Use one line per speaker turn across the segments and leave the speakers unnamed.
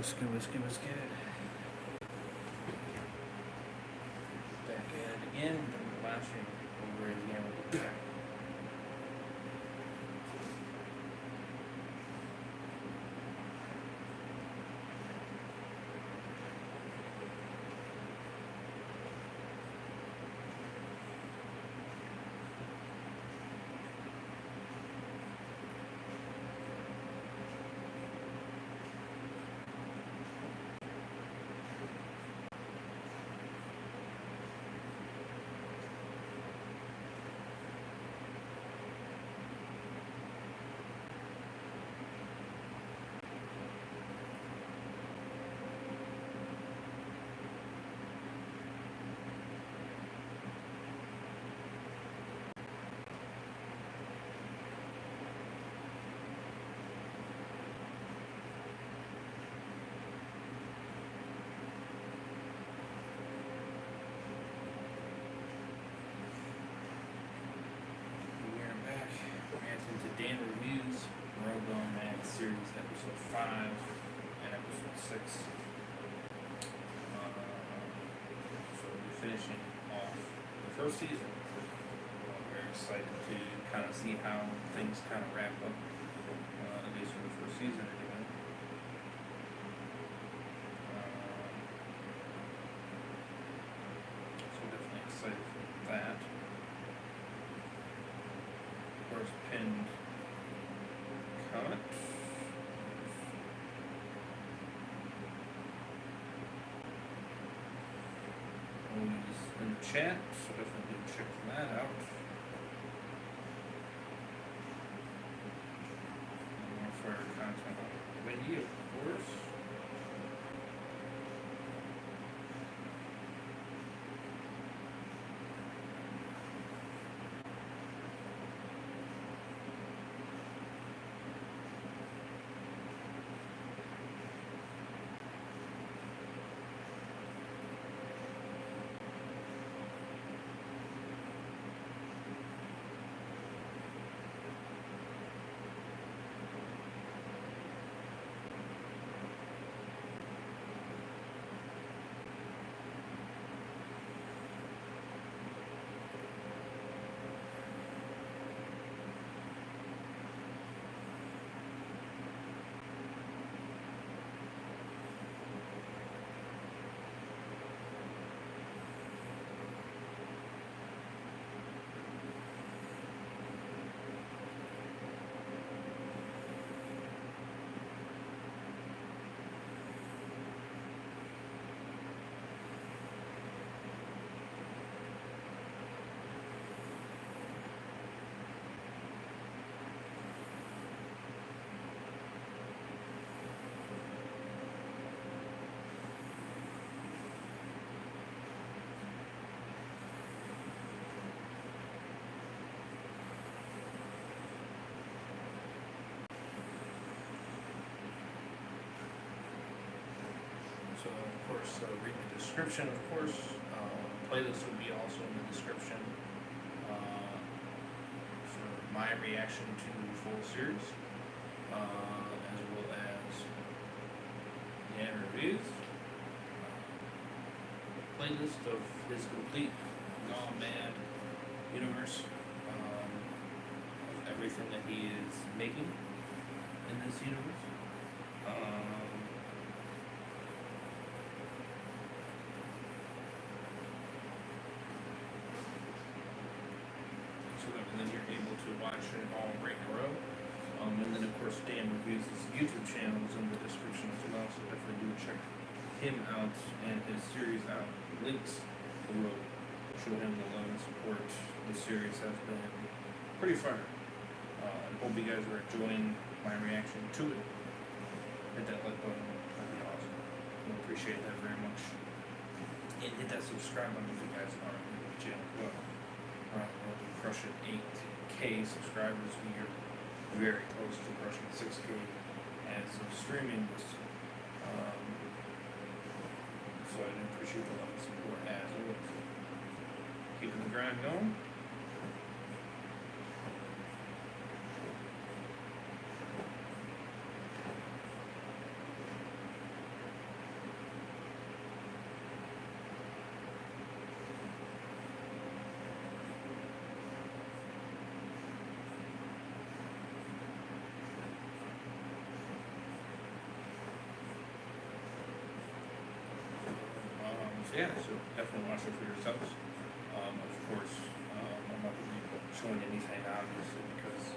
What's good? Back at it again. Last year, over again with the back. Dan reviews. We're all going at series episode 5 and episode 6. So we're finishing off the first season. We're excited to kind of see how things kind of wrap up, at least for the first season anyway. So definitely excited for that. Of course, pinned comment. Always in the chat, so definitely check that out. More for content on the video, of course. So, of course, read the description, of course. Playlist will be also in the description for my reaction to the full series, as well as the end reviews. Playlist of his complete Gone Mad universe, of everything that he is making in this universe. And then you're able to watch it all right in a row. And then, of course, Dan reviews his YouTube channel is in the description as well, so definitely do check him out and his series out. Links below. Show him the love and support. The series has been pretty fun. I hope you guys are enjoying my reaction to it. Hit that like button. That'd be awesome. I appreciate that very much. And hit that subscribe button if you guys are new to the channel as well. We'll be crushing 8K subscribers. We are very close to crushing 6K as of streaming this. So I appreciate the love and support as always. Keeping the grind going. So yeah, so definitely watch it for yourselves. Of course, I'm not going to be showing anything obviously because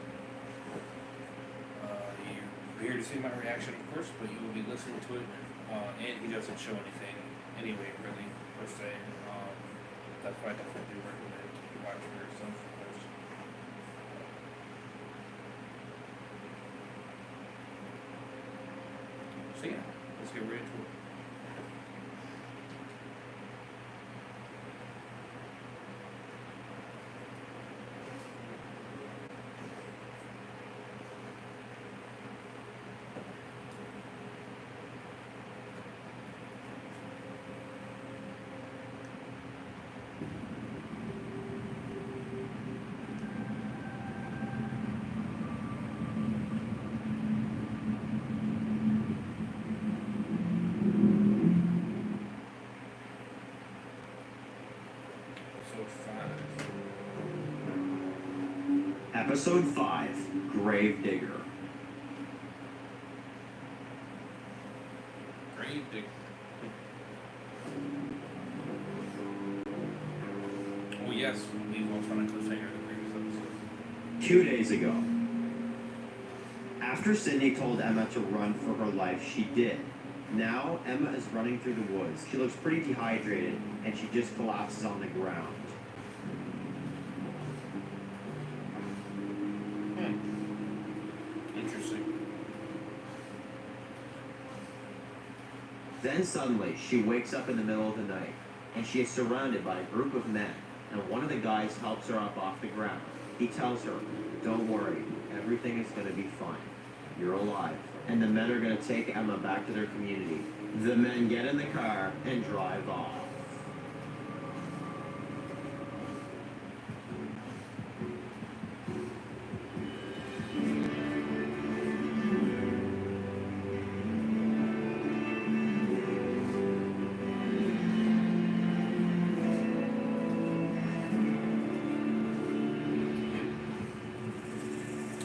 you're here to see my reaction, of course, but you will be listening to it. And he doesn't show anything anyway, really, per se. That's why I definitely do recommend you watch for yourself, of course. So yeah, let's get right into it.
Episode 5, Gravedigger.
Gravedigger. Oh yes, we leave off on a cliffhanger in the previous episode.
2 days ago. After Sydney told Emma to run for her life, she did. Now, Emma is running through the woods. She looks pretty dehydrated, and she just collapses on the ground.
Interesting.
Then suddenly, she wakes up in the middle of the night, and she is surrounded by a group of men, and one of the guys helps her up off the ground. He tells her, "Don't worry, everything is going to be fine. You're alive." And the men are going to take Emma back to their community. The men get in the car and drive off.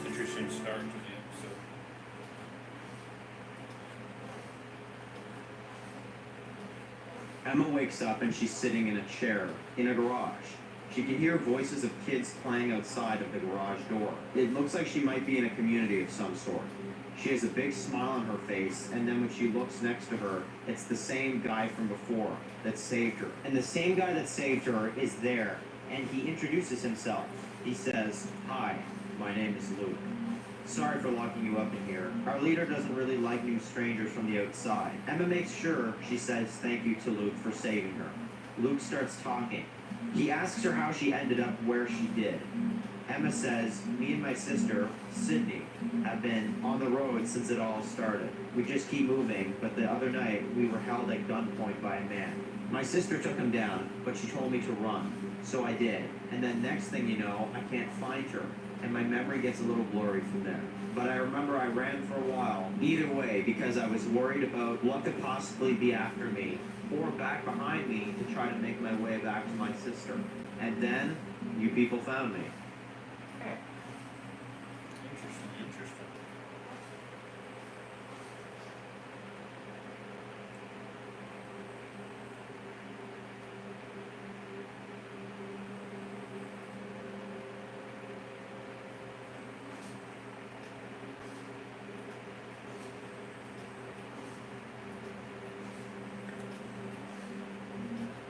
Interesting start to the episode.
Emma wakes up and she's sitting in a chair in a garage. She can hear voices of kids playing outside of the garage door. It looks like she might be in a community of some sort. She has a big smile on her face, and then when she looks next to her, it's the same guy from before that saved her. And the same guy that saved her is there, and he introduces himself. He says, "Hi, my name is Luke. Sorry for locking you up in here. Our leader doesn't really like new strangers from the outside." Emma makes sure she says thank you to Luke for saving her. Luke starts talking. He asks her how she ended up where she did. Emma says, "Me and my sister, Sydney, have been on the road since it all started. We just keep moving, but the other night we were held at gunpoint by a man. My sister took him down, but she told me to run, so I did. And then next thing you know, I can't find her, and my memory gets a little blurry from there. But I remember I ran for a while, either way, because I was worried about what could possibly be after me, or back behind me to try to make my way back to my sister. And then, you people found me."
Interesting.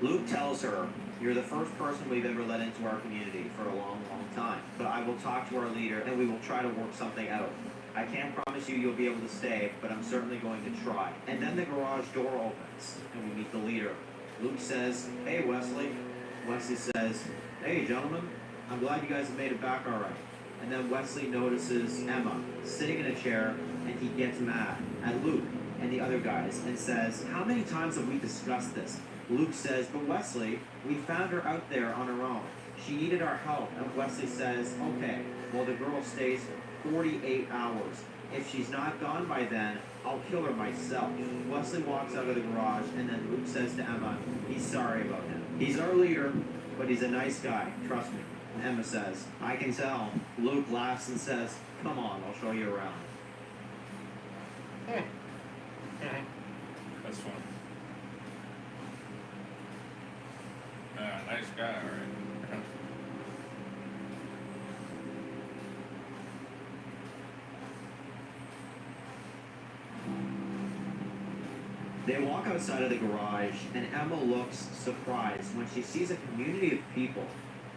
Luke tells her, "You're the first person we've ever let into our community for a long, long time. But I will talk to our leader and we will try to work something out. I can't promise you'll be able to stay, but I'm certainly going to try." And then the garage door opens and we meet the leader. Luke says, "Hey, Wesley." Wesley says, "Hey, gentlemen. I'm glad you guys have made it back all right." And then Wesley notices Emma sitting in a chair, and he gets mad at Luke and the other guys and says, "How many times have we discussed this?" Luke says, "But Wesley, we found her out there on her own. She needed our help." And Wesley says, "Okay, well, the girl stays 48 hours. If she's not gone by then, I'll kill her myself." Wesley walks out of the garage, and then Luke says to Emma, he's sorry about him. "He's our leader, but he's a nice guy, trust me." And Emma says, "I can tell." Luke laughs and says, "Come on, I'll show you around."
That's fun. nice guy, alright.
They walk outside of the garage, and Emma looks surprised when she sees a community of people.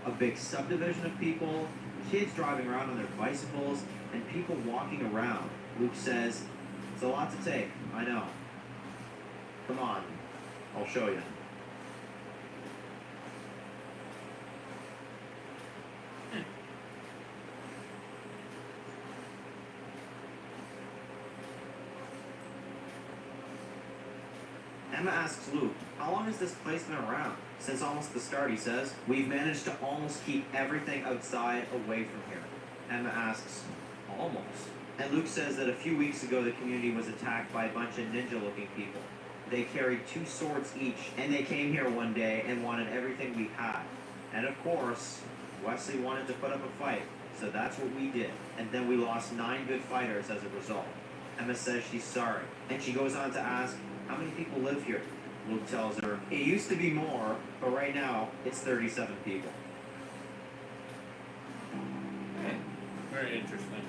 A big subdivision of people, kids driving around on their bicycles, and people walking around. Luke says, "It's a lot to take, I know. Come on, I'll show you." Emma asks Luke, "How long has this place been around?" "Since almost the start," he says. "We've managed to almost keep everything outside away from here." Emma asks, "Almost?" And Luke says that a few weeks ago the community was attacked by a bunch of ninja-looking people. They carried 2 swords each, and they came here one day and wanted everything we had. And of course, Wesley wanted to put up a fight, so that's what we did. And then we lost 9 good fighters as a result. Emma says she's sorry, and she goes on to ask, "How many people live here?" Luke tells her, "It used to be more, but right now it's 37 people."
Very interesting.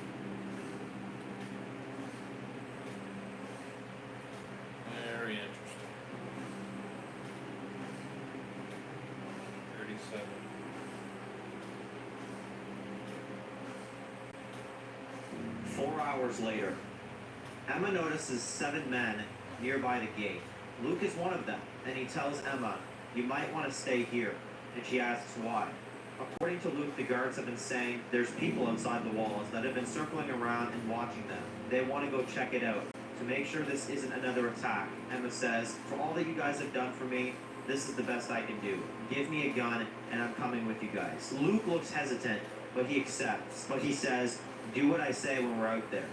Very interesting. 37.
Four hours later, Emma notices 7 men nearby the gate. Luke is one of them, and he tells Emma, "You might want to stay here." And she asks why. According to Luke, the guards have been saying there's people outside the walls that have been circling around and watching them. They want to go check it out to make sure this isn't another attack. Emma says, "For all that you guys have done for me, this is the best I can do. Give me a gun, and I'm coming with you guys." Luke looks hesitant, but he accepts. But he says, "Do what I say when we're out there.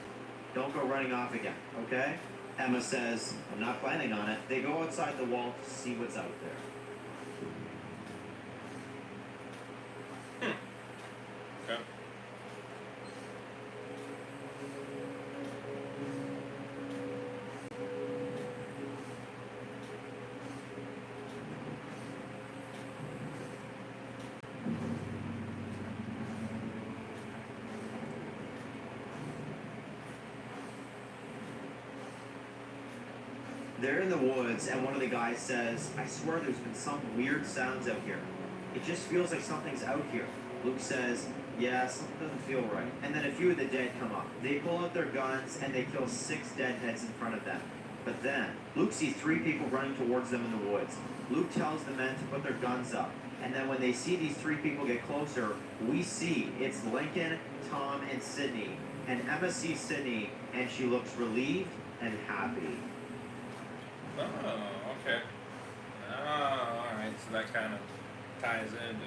Don't go running off again, okay?" Emma says, "I'm not planning on it." They go outside the wall to see what's out there.
Okay.
They're in the woods, and one of the guys says, "I swear there's been some weird sounds out here. It just feels like something's out here." Luke says, "Yeah, something doesn't feel right." And then a few of the dead come up. They pull out their guns, and they kill 6 deadheads in front of them. But then, Luke sees 3 people running towards them in the woods. Luke tells the men to put their guns up. And then when they see these 3 people get closer, we see it's Lincoln, Tom, and Sydney. And Emma sees Sydney, and she looks relieved and happy.
Oh, okay. Oh, alright, so that kind of ties into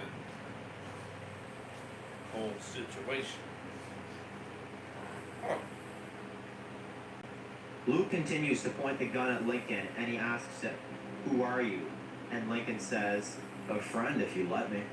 the whole situation. Oh.
Luke continues to point the gun at Lincoln, and he asks him, "Who are you?" And Lincoln says, "A friend, if you let me."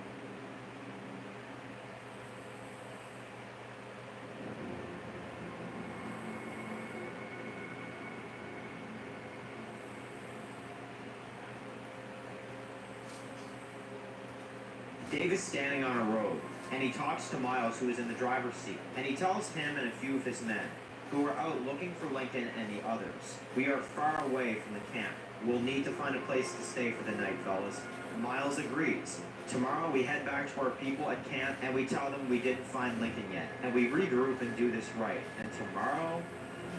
Dave is standing on a road, and he talks to Miles, who is in the driver's seat, and he tells him and a few of his men, who are out looking for Lincoln and the others, "We are far away from the camp. We'll need to find a place to stay for the night, fellas." Miles agrees. "Tomorrow we head back to our people at camp, and we tell them we didn't find Lincoln yet, and we regroup and do this right. And tomorrow,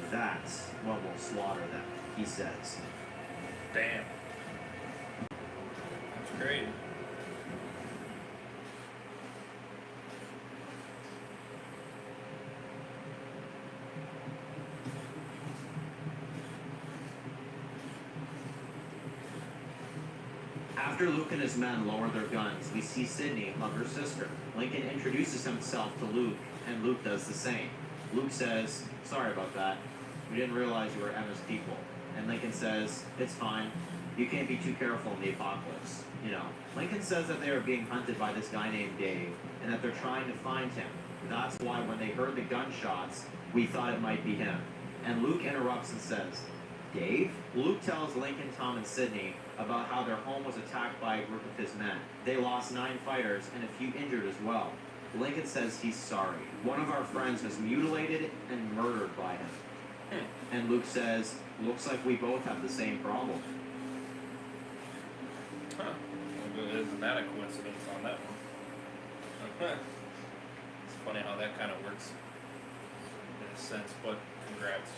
that's when we'll slaughter them," he says.
Damn. That's great.
After Luke and his men lower their guns, we see Sydney hug her sister. Lincoln introduces himself to Luke, and Luke does the same. Luke says, "Sorry about that. We didn't realize you were Emma's people." And Lincoln says, "It's fine. You can't be too careful in the apocalypse. You know." Lincoln says that they are being hunted by this guy named Dave, and that they're trying to find him. That's why when they heard the gunshots, we thought it might be him. And Luke interrupts and says, Dave? Luke tells Lincoln, Tom, and Sydney about how their home was attacked by a group of his men. They lost 9 fighters and a few injured as well. Lincoln says he's sorry. One of our friends was mutilated and murdered by him. And Luke says, looks like we both have the same problem.
Huh. Well, isn't that a coincidence on that one? It's funny how that kind of works in a sense, but congrats.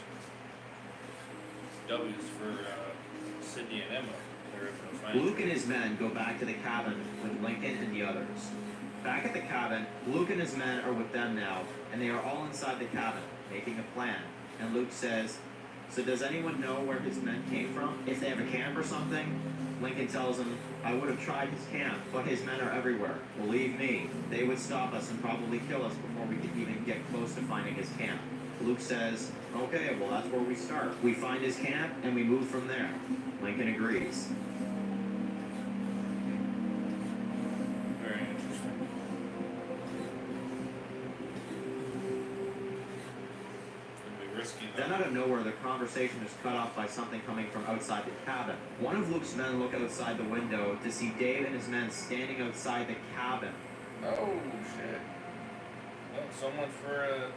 W's for Sydney and Emma. They're able to find
Luke and his men go back to the cabin with Lincoln and the others. Back at the cabin, Luke and his men are with them now, and they are all inside the cabin, making a plan. And Luke says, so does anyone know where his men came from? If they have a camp or something? Lincoln tells him, I would have tried his camp, but his men are everywhere. Believe me, they would stop us and probably kill us before we could even get close to finding his camp. Luke says, okay, well that's where we start. We find his camp and we move from there. Lincoln agrees.
very interesting. It'd be risky though.
Then out of nowhere, the conversation is cut off by something coming from outside the cabin. One of Luke's men look outside the window to see Dave and his men standing outside the cabin.
Oh shit. Well, someone for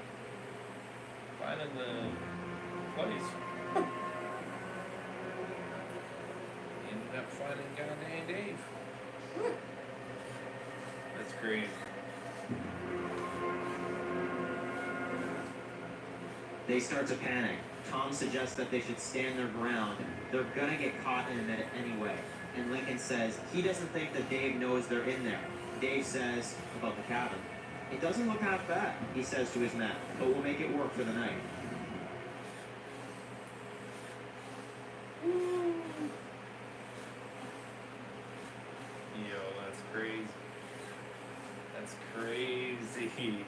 finding the place. Ended up finding goddamn Dave. That's great.
They start to panic. Tom suggests that they should stand their ground. They're gonna get caught in a minute anyway. And Lincoln says he doesn't think that Dave knows they're in there. Dave says about the cabin, it doesn't look half bad, he says to his men, but we'll make it work for the night.
Yo, that's crazy. That's crazy.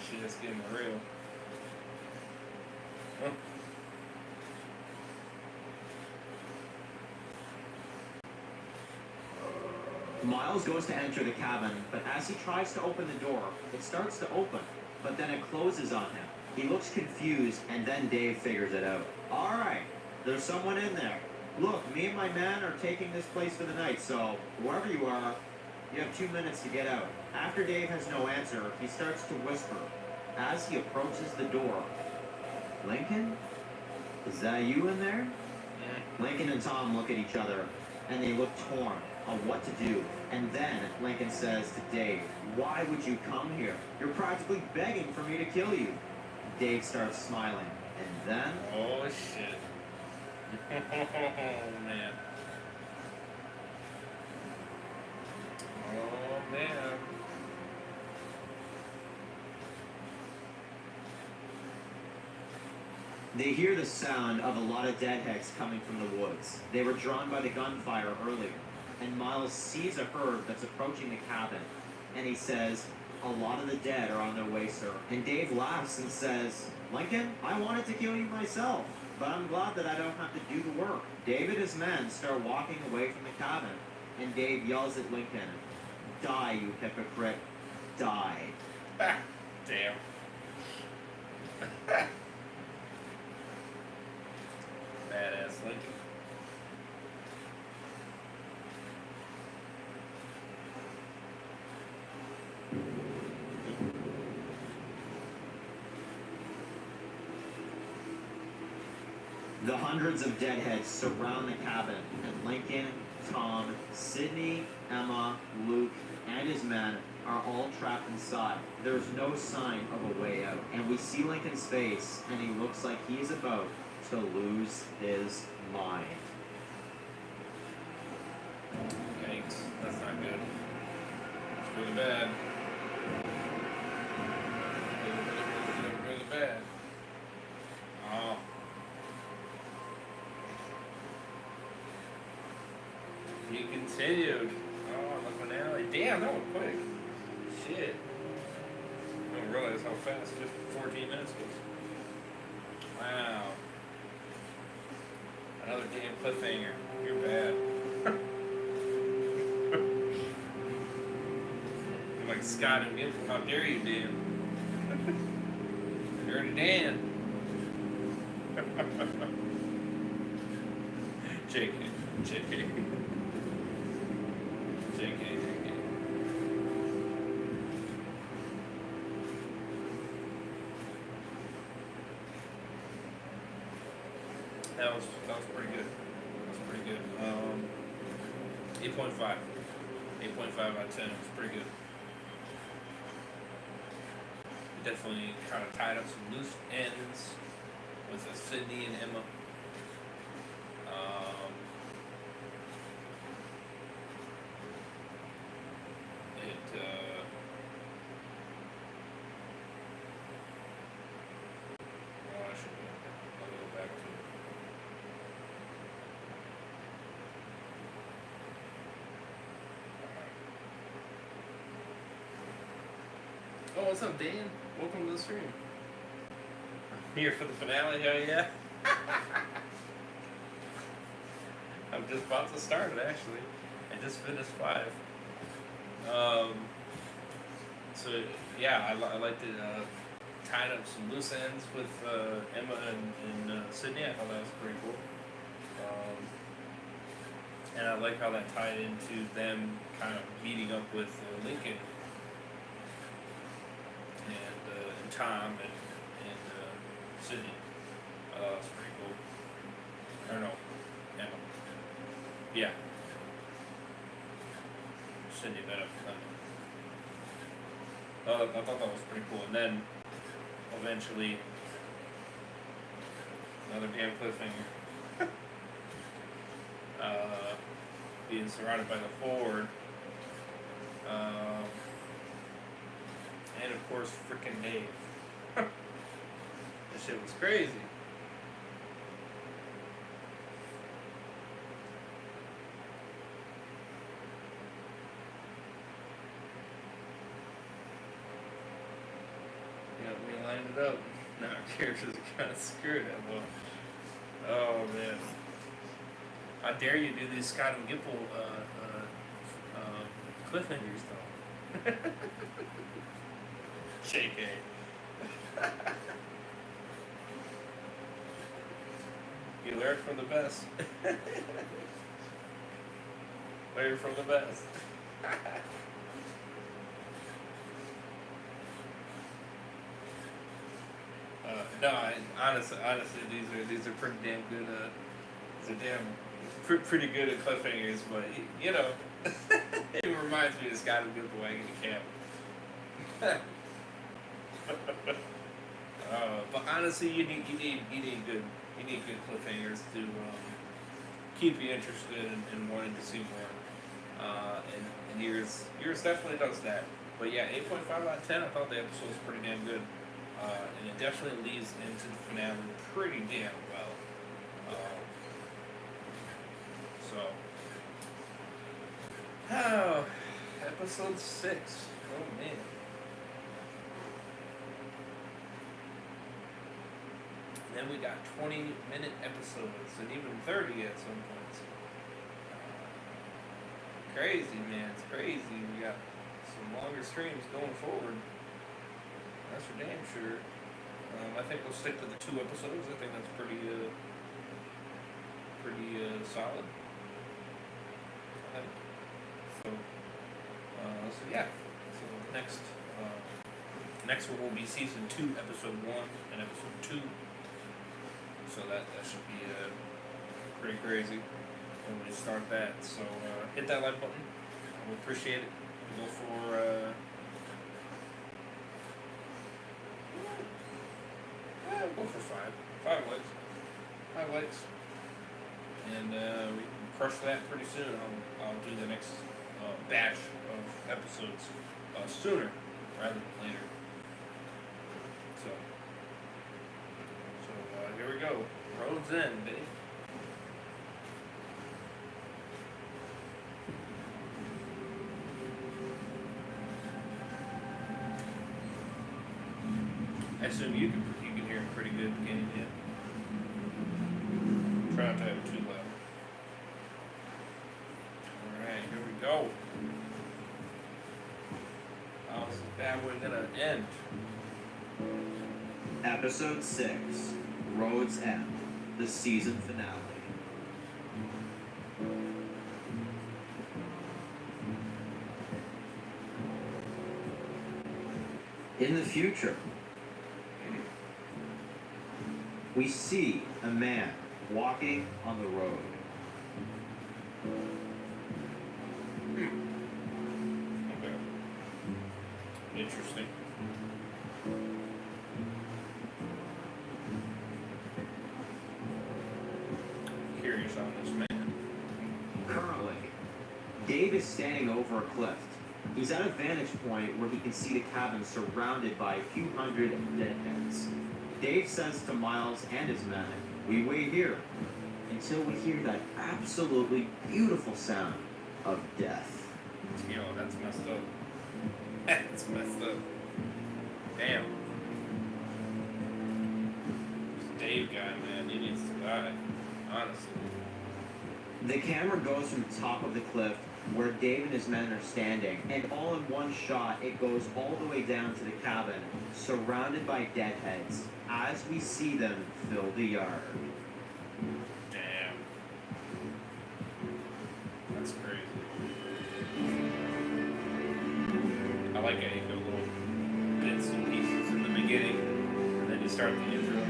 Shit, that's getting real. Huh.
Miles goes to enter the cabin, but as he tries to open the door, it starts to open, but then it closes on him. He looks confused, and then Dave figures it out. Alright, there's someone in there. Look, me and my men are taking this place for the night, so wherever you are, you have 2 minutes to get out. After Dave has no answer, he starts to whisper. As he approaches the door, Lincoln? Is that you in there? Lincoln and Tom look at each other, and they look torn on what to do. And then Lincoln says to Dave, why would you come here? You're practically begging for me to kill you. Dave starts smiling, and then...
Oh shit. Oh man. Oh man.
They hear the sound of a lot of deadheads coming from the woods. They were drawn by the gunfire earlier. And Miles sees a herd that's approaching the cabin. And he says, a lot of the dead are on their way, sir. And Dave laughs and says, Lincoln, I wanted to kill you myself, but I'm glad that I don't have to do the work. Dave and his men start walking away from the cabin. And Dave yells at Lincoln, die, you hypocrite. Die.
Ah, damn. Badass Lincoln.
The hundreds of deadheads surround the cabin, and Lincoln, Tom, Sydney, Emma, Luke, and his men are all trapped inside. There's no sign of a way out, and we see Lincoln's face, and he looks like he is about to lose his mind.
Yikes, that's not good. It's really bad. Really bad. Oh. He continued. Oh, the finale. Damn, that went quick. Shit. I didn't realize how fast just 14 minutes was. Wow. Another damn cliffhanger. You're bad. You're like Scott and Gibson. How dare you, Dan? Dirty Dan. JK, JK, JK. That was pretty good. That was pretty good. 8.5. 8.5 out of 10. It was pretty good. Definitely kind of tied up some loose ends with Sydney and Emma. I'll go back to it. Oh, what's up, Dan? Welcome to the stream. Here for the finale, oh yeah? I'm just about to start it, actually. I just finished 5. So, yeah, I like to tie up some loose ends with Emma and Sydney. I thought that was pretty cool. And I like how that tied into them kind of meeting up with Lincoln and Tom and Sydney. That's pretty cool. I don't know. Emma. Yeah. Sydney met up with them. I thought that was pretty cool. And then, eventually, another damn cliffhanger. Being surrounded by the Ford. And of course, frickin' Dave. This shit was crazy. Yeah, we lined it up. Now our characters are kind of screwed that one. Oh man. How dare you do these Scott and Gimple cliffhangers though. JK. You learn from the best. Learn from the best. Honestly, these are pretty damn good. These are pretty good at cliffhangers, but you know, it reminds me of Scott and Gimple wagging the camel. But honestly, you need good cliffhangers to keep you interested and wanting to see more. And yours definitely does that. But yeah, 8.5 out of 10. I thought the episode was pretty damn good, and it definitely leads into the finale pretty damn well. Episode 6. Oh man. Then we got 20-minute episodes and even 30 at some points. Crazy, man. It's crazy. We got some longer streams going forward. That's for damn sure. I think we'll stick to the 2 episodes. I think that's pretty solid. I think. So yeah. So next one will be season 2, episode 1 and episode 2. So that should be pretty crazy when we start that. So hit that like button. We appreciate it. Go for go for 5 likes. 5 likes. And we can crush that pretty soon. I'll do the next batch of episodes sooner rather than later. So here we go. Road's End, baby. I assume you can hear it pretty good, can you? Yeah. Try not to have it too loud. Alright, here we go. How's this bad boy gonna end?
Episode 6, Road's End. the season finale. In the future, we see a man walking on the road.
Okay. Interesting. Curious on this man.
Currently, Dave is standing over a cliff. He's at a vantage point where he can see the cabin surrounded by a few hundred deadheads. Dave says to Miles and his men, "We wait here until we hear that absolutely beautiful sound of death."
Yo, that's messed up. That's messed up. Damn. This Dave guy, man, he needs to die. Honestly.
The camera goes from the top of the cliff where Dave and his men are standing, and all in one shot, it goes all the way down to the cabin, surrounded by deadheads, as we see them fill the yard.
Damn. That's crazy. I like how you go little bits and pieces in the beginning, and then you start the intro.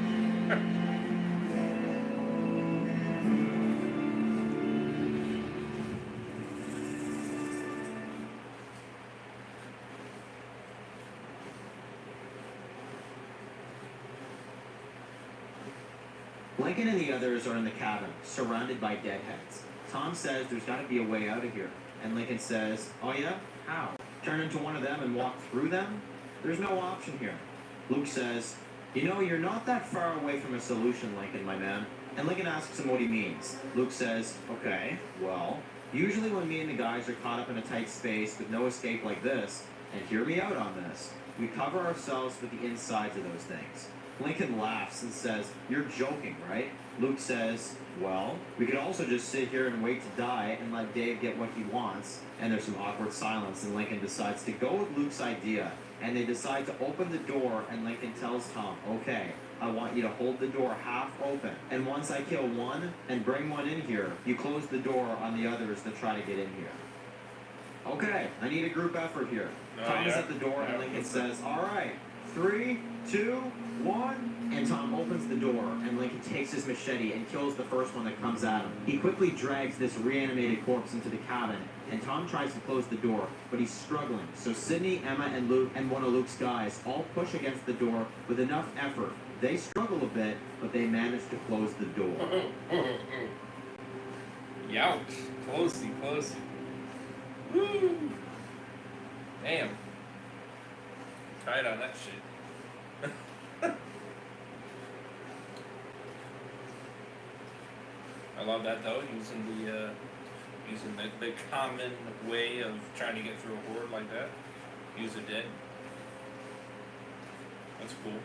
Lincoln and the others are in the cabin, surrounded by deadheads. Tom says there's got to be a way out of here, and Lincoln says, "Oh yeah? How? Turn into one of them and walk through them? There's no option here." Luke says, "You know, you're not that far away from a solution, Lincoln, my man." And Lincoln asks him what he means. Luke says, "Okay, well, usually when me and the guys are caught up in a tight space with no escape like this, and hear me out on this, we cover ourselves with the insides of those things." Lincoln laughs and says, "You're joking, right?" Luke says, "Well, we could also just sit here and wait to die and let Dave get what he wants." And there's some awkward silence, and Lincoln decides to go with Luke's idea. And they decide to open the door, and Lincoln tells Tom, "Okay, I want you to hold the door half open. And once I kill one and bring one in here, you close the door on the others that try to get in here." "Okay, I need a group effort here." Tom's at the door, and Lincoln says, "All right, 3, 2, 1, and Tom opens the door, and Lincoln takes his machete and kills the first one that comes at him. He quickly drags this reanimated corpse into the cabin, and Tom tries to close the door, but he's struggling. So Sydney, Emma, and Luke, and one of Luke's guys all push against the door with enough effort. They struggle a bit, but they manage to close the door.
Youch. Closey. Woo. Damn. Tight on that shit. I love that though, using the common way of trying to get through a horde like that. Use a dead. That's cool.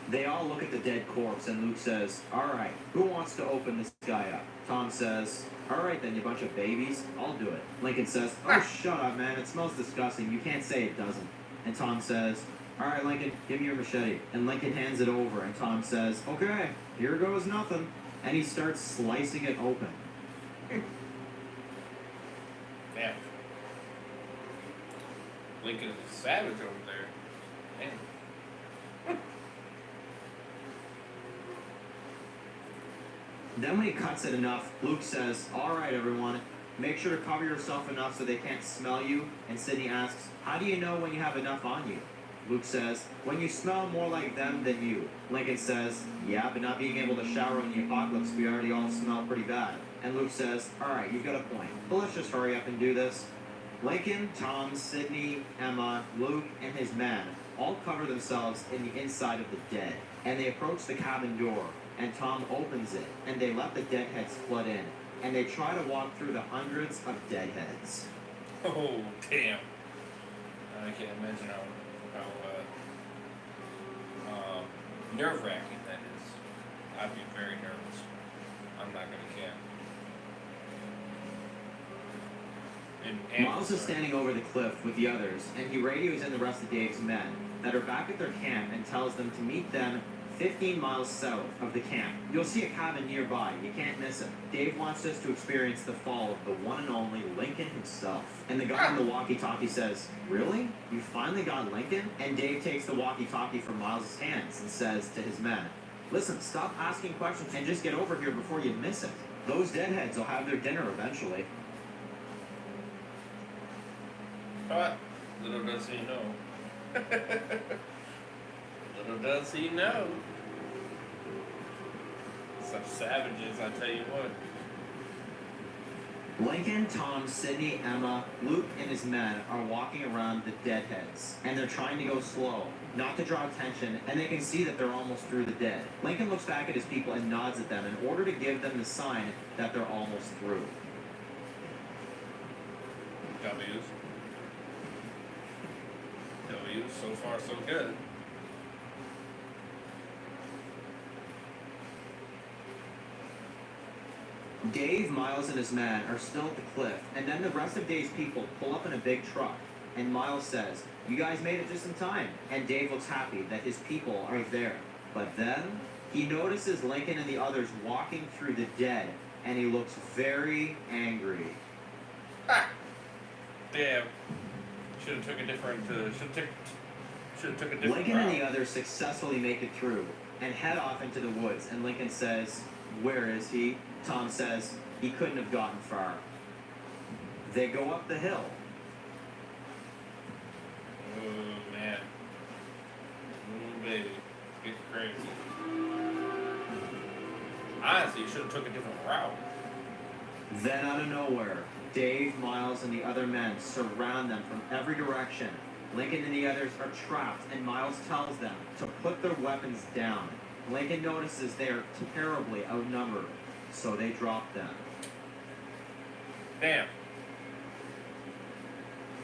They all look at the dead corpse, and Luke says, "All right, who wants to open this guy up?" Tom says, "All right then, you bunch of babies, I'll do it." Lincoln says, "Oh, shut up, man, it smells disgusting, you can't say it doesn't." And Tom says, "All right, Lincoln, give me your machete." And Lincoln hands it over, and Tom says, "Okay, here goes nothing." And he starts slicing it open.
Damn. Lincoln is a savage over there. Damn.
Then when he cuts it enough, Luke says, "All right, everyone, make sure to cover yourself enough so they can't smell you." And Sydney asks, "How do you know when you have enough on you?" Luke says, "When you smell more like them than you." Lincoln says, "Yeah, but not being able to shower in the apocalypse, we already all smell pretty bad." And Luke says, "All right, you've got a point, but let's just hurry up and do this." Lincoln, Tom, Sydney, Emma, Luke, and his men all cover themselves in the inside of the dead. And they approach the cabin door, and Tom opens it, and they let the deadheads flood in. And they try to walk through the hundreds of deadheads.
Oh, damn. I can't imagine how nerve-wracking that is. I'd be very nervous. I'm not gonna camp.
Miles is standing over the cliff with the others, and he radios in the rest of Dave's men that are back at their camp and tells them to meet them 15 miles south of the camp. You'll see a cabin nearby. You can't miss it. Dave wants us to experience the fall of the one and only Lincoln himself. And the guy in the walkie-talkie says, "Really? You finally got Lincoln?" And Dave takes the walkie-talkie from Miles' hands and says to his men, "Listen, stop asking questions and just get over here before you miss it. Those deadheads will have their dinner eventually."
But little does he know. Little does he know. Some savages, I tell you what.
Lincoln, Tom, Sidney, Emma, Luke, and his men are walking around the deadheads, and they're trying to go slow, not to draw attention, and they can see that they're almost through the dead. Lincoln looks back at his people and nods at them in order to give them the sign that they're almost through.
W's. W's, so far so good.
Dave, Miles, and his men are still at the cliff, and then the rest of Dave's people pull up in a big truck, and Miles says, "You guys made it just in time," and Dave looks happy that his people are there. But then, he notices Lincoln and the others walking through the dead, and he looks very angry.
Ah! Damn. Should have took a different, should have took a different
Lincoln
route.
and the others successfully make it through, and head off into the woods, and Lincoln says, "Where is he?" Tom says, "He couldn't have gotten far." They go up the hill.
Oh, man. Oh, baby. It's crazy. Honestly, you should have took a different route.
Then out of nowhere, Dave, Miles, and the other men surround them from every direction. Lincoln and the others are trapped, and Miles tells them to put their weapons down. Lincoln notices they are terribly outnumbered, so they drop them.
Damn.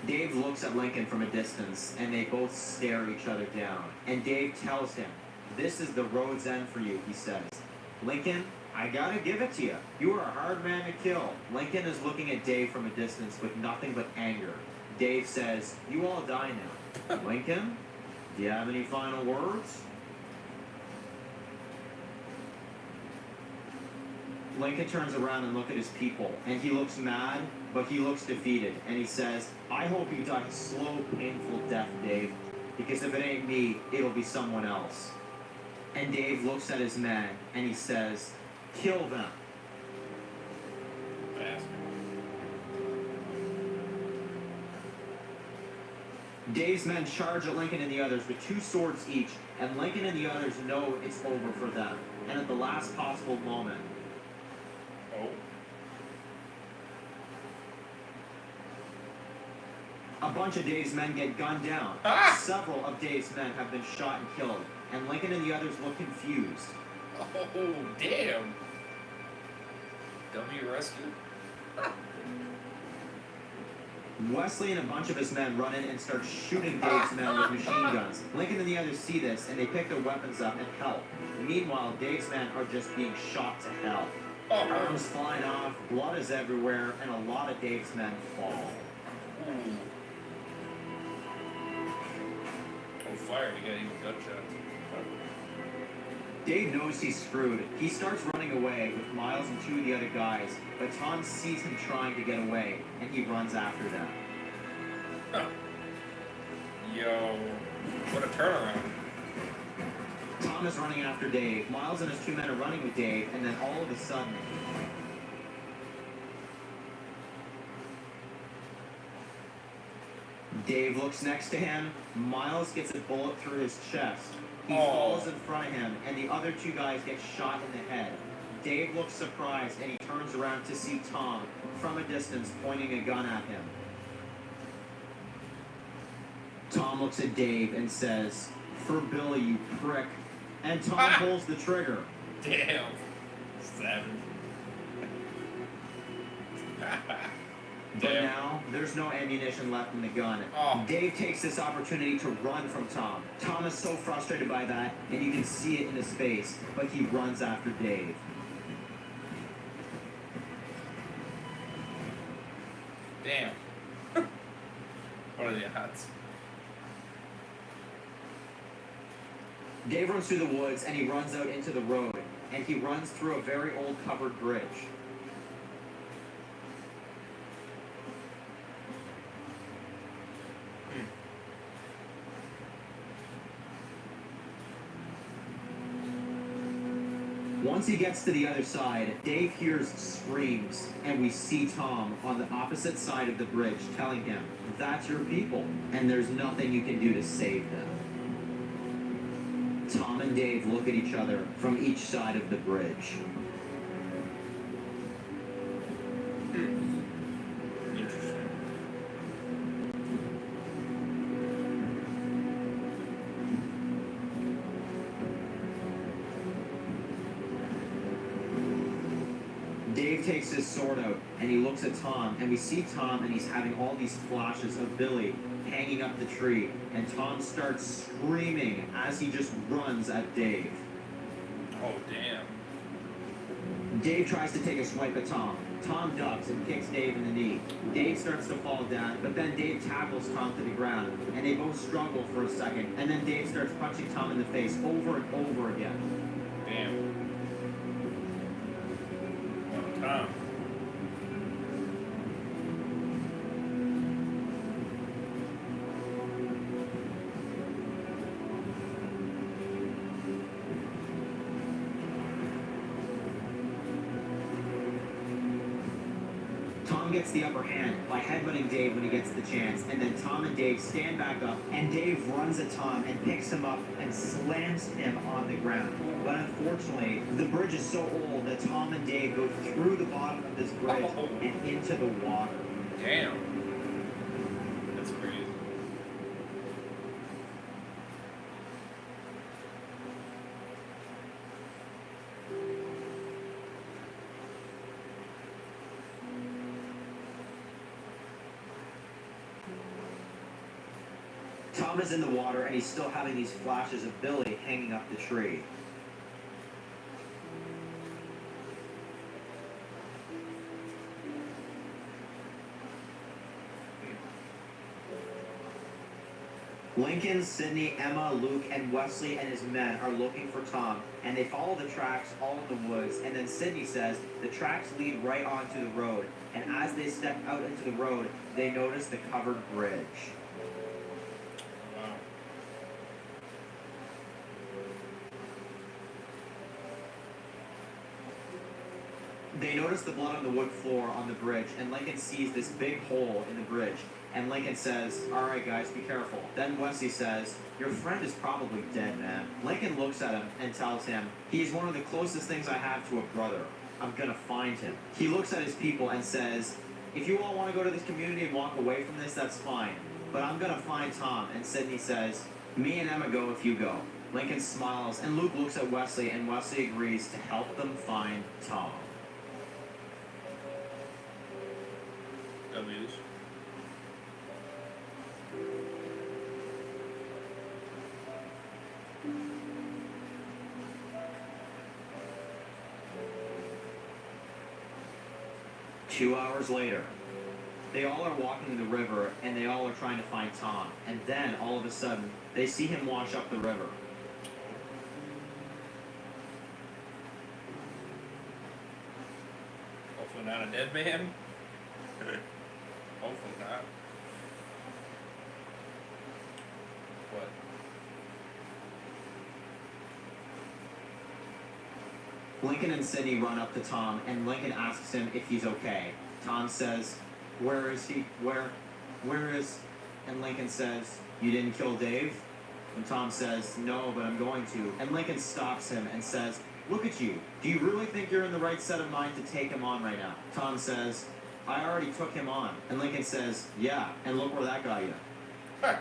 Dave looks at Lincoln from a distance, and they both stare each other down. And Dave tells him, "This is the road's end for you," he says. "Lincoln, I gotta give it to you. You are a hard man to kill." Lincoln is looking at Dave from a distance with nothing but anger. Dave says, "You all die now." "Lincoln, do you have any final words?" Lincoln turns around and looks at his people, and he looks mad, but he looks defeated, and he says, "I hope you die a slow, painful death, Dave, because if it ain't me, it'll be someone else." And Dave looks at his men, and he says, "Kill them."
Bastard.
Dave's men charge at Lincoln and the others with 2 swords each, and Lincoln and the others know it's over for them. And at the last possible moment,
Oh.
a bunch of Dave's men get gunned down.
Ah!
Several of Dave's men have been shot and killed, and Lincoln and the others look confused.
Oh, damn. W rescue?
Wesley and a bunch of his men run in and start shooting Dave's men with machine guns. Lincoln and the others see this, and they pick their weapons up and help. Meanwhile, Dave's men are just being shot to hell.
Oh,
Arms flying off, blood is everywhere, and a lot of Dave's men fall.
ooh. On fire, you got even gunshots.
Dave knows he's screwed. He starts running away with Miles and 2 of the other guys, but Tom sees him trying to get away, and he runs after them.
Huh. Yo, what a turnaround.
Tom is running after Dave. Miles and his 2 men are running with Dave, and then all of a sudden, Dave looks next to him. Miles gets a bullet through his chest. He falls in front of him, and the other 2 guys get shot in the head. Dave looks surprised, and he turns around to see Tom from a distance pointing a gun at him. Tom looks at Dave and says, "For Billy, you prick." And Tom pulls the trigger.
Damn. Savage.
But now, there's no ammunition left in the gun.
Oh.
Dave takes this opportunity to run from Tom. Tom is so frustrated by that, and you can see it in his face, but he runs after Dave.
Damn. What are the odds?
Dave runs through the woods and he runs out into the road, and he runs through a very old covered bridge. Once he gets to the other side, Dave hears screams, and we see Tom on the opposite side of the bridge telling him, "That's your people, and there's nothing you can do to save them." Tom and Dave look at each other from each side of the bridge.
Interesting.
Dave takes his sword out and he looks at Tom, and we see Tom and he's having all these flashes of Billy hanging up the tree, and Tom starts screaming as he just runs at Dave.
Oh, damn.
Dave tries to take a swipe at Tom. Tom ducks and kicks Dave in the knee. Dave starts to fall down, but then Dave tackles Tom to the ground, and they both struggle for a second, and then Dave starts punching Tom in the face over and over again.
Damn. Oh, Tom.
Tom gets the upper hand by headbutting Dave when he gets the chance, and then Tom and Dave stand back up, and Dave runs at Tom and picks him up and slams him on the ground. But unfortunately, the bridge is so old that Tom and Dave go through the bottom of this bridge and into the water.
Damn. That's crazy.
Tom is in the water and he's still having these flashes of Billy hanging up the tree. Lincoln, Sydney, Emma, Luke, and Wesley and his men are looking for Tom, and they follow the tracks all in the woods, and then Sydney says the tracks lead right onto the road, and as they step out into the road, they notice the covered bridge.
Wow.
They notice the blood on the wood floor on the bridge, and Lincoln sees this big hole in the bridge. And Lincoln says, "All right, guys, be careful." Then Wesley says, "Your friend is probably dead, man." Lincoln looks at him and tells him, "He's one of the closest things I have to a brother. I'm gonna find him." He looks at his people and says, "If you all want to go to this community and walk away from this, that's fine. But I'm gonna find Tom." And Sydney says, "Me and Emma go if you go." Lincoln smiles, and Luke looks at Wesley, and Wesley agrees to help them find Tom.
W's.
Two hours later, they all are walking the river, and they all are trying to find Tom. And then, all of a sudden, they see him wash up the river.
Hopefully not a dead man. Hopefully not. What?
Lincoln and Sydney run up to Tom, and Lincoln asks him if he's okay. Tom says, "Where is he? Where is..." And Lincoln says, "You didn't kill Dave?" And Tom says, "No, but I'm going to." And Lincoln stops him and says, "Look at you. Do you really think you're in the right set of mind to take him on right now?" Tom says, "I already took him on." And Lincoln says, "Yeah, and look where that got you."
Huh.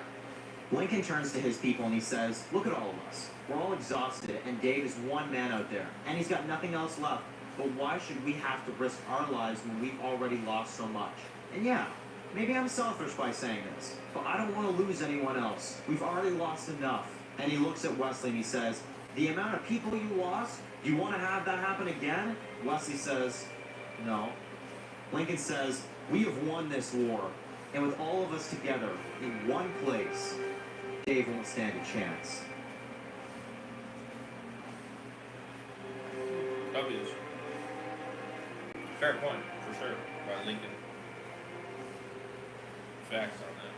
Lincoln turns to his people and he says, "Look at all of us. We're all exhausted, and Dave is one man out there, and he's got nothing else left. But why should we have to risk our lives when we've already lost so much? And yeah, maybe I'm selfish by saying this, but I don't want to lose anyone else. We've already lost enough." And he looks at Wesley and he says, "The amount of people you lost, do you want to have that happen again?" Wesley says, "No." Lincoln says, "We have won this war, and with all of us together in one place, Dave won't stand a chance."
W's. Fair point, for sure, by Lincoln. Facts on that.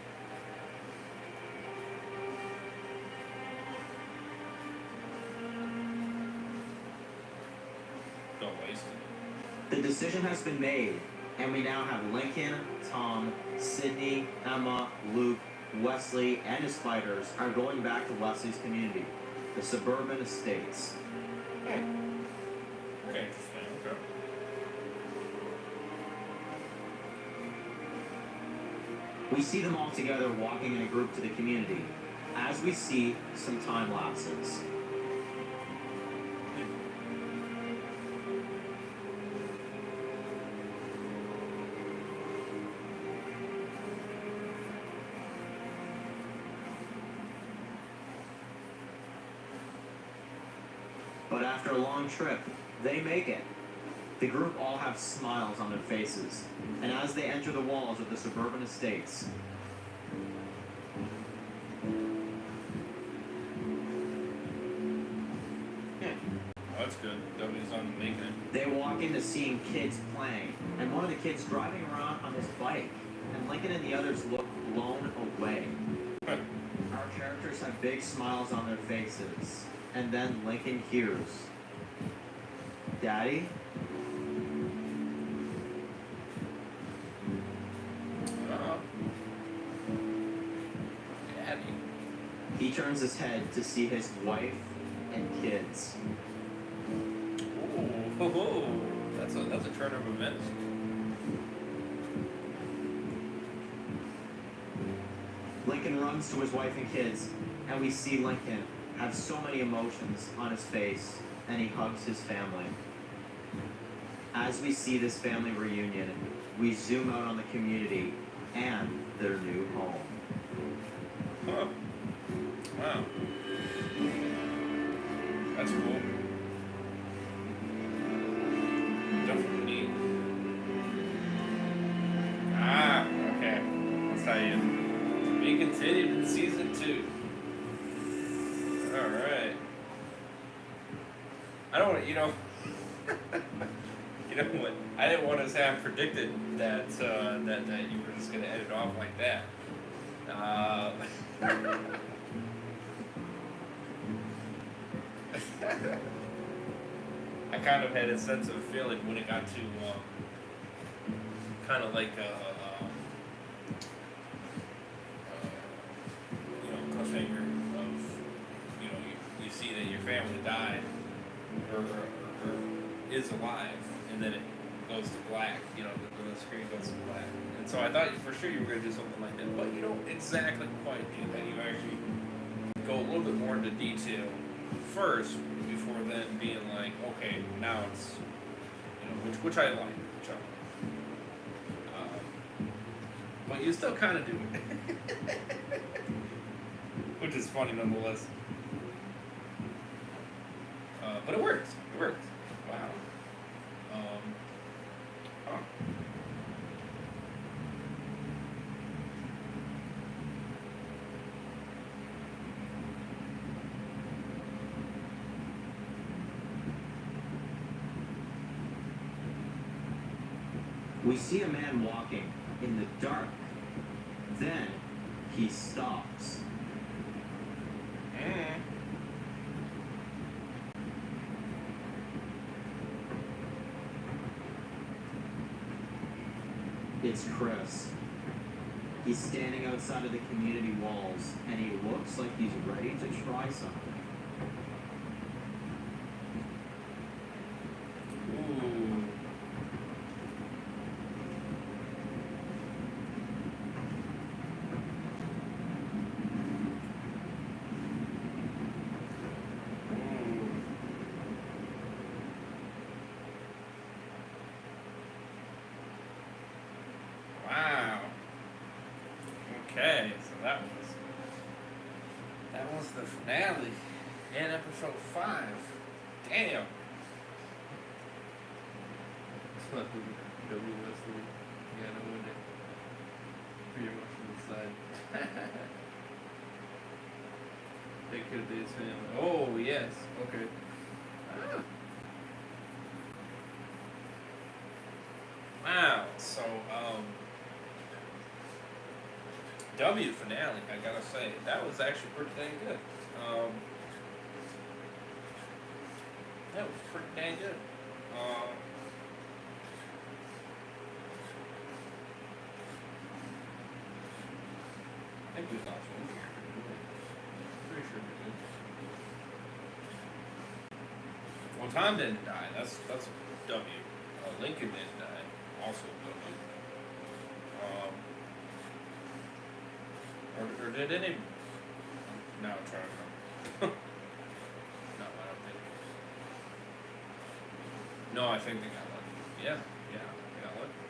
Don't waste it.
The decision has been made, and we now have Lincoln, Tom, Sydney, Emma, Luke, Wesley, and his fighters are going back to Wesley's community, the suburban estates.
Okay, interesting. Okay.
We see them all together walking in a group to the community, as we see some time lapses. But after a long trip, they make it. The group all have smiles on their faces, and as they enter the walls of the suburban estates,
That's good. W's on making it.
they walk into seeing kids playing, and one of the kids driving around on his bike, and Lincoln and the others look blown away. Our characters have big smiles on their faces, and then Lincoln hears, "Daddy?"
Daddy.
He turns his head to see his wife and kids.
Oh, that's a turn of events.
Lincoln runs to his wife and kids, and we see Lincoln have so many emotions on his face, and he hugs his family. As we see this family reunion, we zoom out on the community and their new home.
Huh. Wow. That's cool. Definitely neat. Ah, okay. That's how you be continued in season 2. Alright. I don't want, you know, you know what? I didn't want to have predicted that that you were just gonna end it off like that. I kind of had a sense of feeling when it got to kind of like you know, cliffhanger of, you know, you see that your family died or is alive, and then it goes to black, you know, the screen goes to black. And so I thought for sure you were going to do something like that, but you don't exactly quite do that. You actually go a little bit more into detail first before then being like, okay, now it's, you know, which I like, but you still kind of do it, which is funny nonetheless. But it works. It works. Wow. Huh.
We see a man walking in the dark. Then he stops. It's Chris. He's standing outside of the community walls, and he looks like he's ready to try something.
Ooh. Wow. Okay, so that was the finale in episode 5. Damn.
W. Wesley, yeah, no wonder. Pretty much on the side. Take care of his family.
Oh, yes. Okay. W finale, I gotta say, that was actually pretty dang good. That was pretty dang good. I think we lost one here. Pretty sure we did. Well, Tom didn't die. That's a W. Lincoln didn't die. Also a W. Or did any? No, I'm trying to remember. No, I don't think. No, I think they got lucky. Yeah, they got lucky.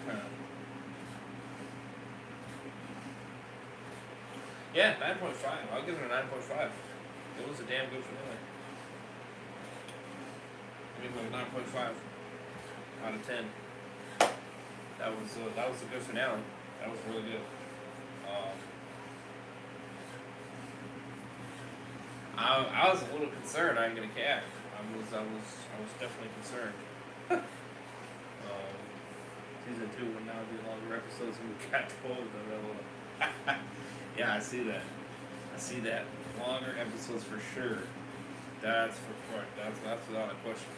Kinda. Yeah, 9.5. I'll give it a 9.5. It was a damn good finale. I give it a 9.5 out of 10. That was a good finale. That was really good. I was a little concerned. I ain't gonna cap. I was definitely concerned. Season 2 will now be longer episodes than we got told. Yeah, I see that. Longer episodes for sure. That's without a question.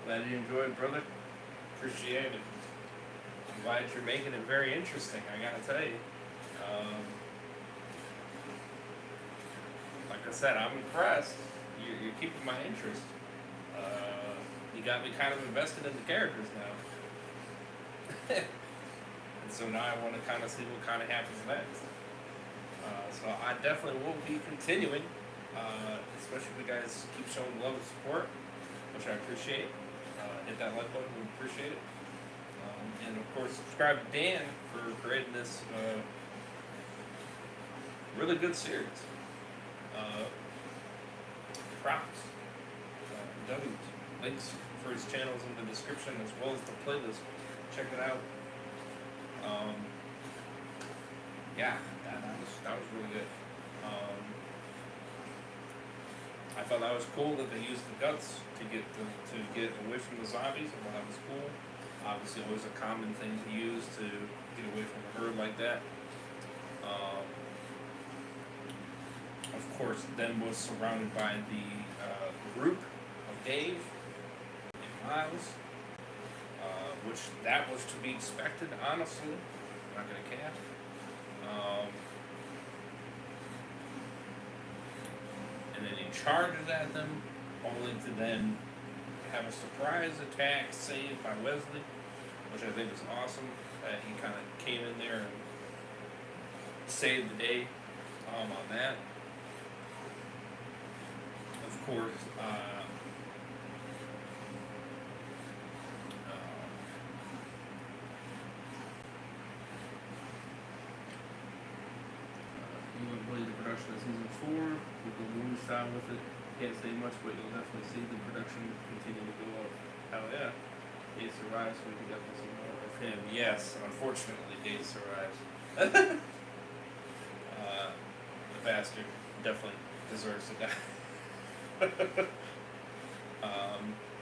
Glad you enjoyed, brother. Appreciate it. I'm glad you're making it very interesting. I gotta tell you. Like I said, I'm impressed. You're keeping my interest. You got me kind of invested in the characters now. And so now I want to kind of see what kind of happens next. So I definitely will be continuing, especially if you guys keep showing love and support, which I appreciate. Hit that like button, we appreciate it. And of course, subscribe to Dan for creating this really good series. Props. W's. Links for his channels in the description as well as the playlist. Check it out. Yeah, that was really good. I thought that was cool that they used the guts to get away from the zombies. I thought that was cool. Obviously, always a common thing to use to get away from a herd like that. Of course, then was surrounded by the group of Dave and Miles, which that was to be expected, honestly. I'm not gonna cap. And then he charges at them, only to then have a surprise attack saved by Wesley, which I think is awesome. That he kind of came in there and saved the day on that. Of course, you will believe the production of season 4. We'll go movie style with it. Can't say much, but you'll definitely see the production continue to go up. Hell yeah. Dave survives, so we can definitely see more of him. Yes, unfortunately, Dave survives. The bastard definitely deserves to die.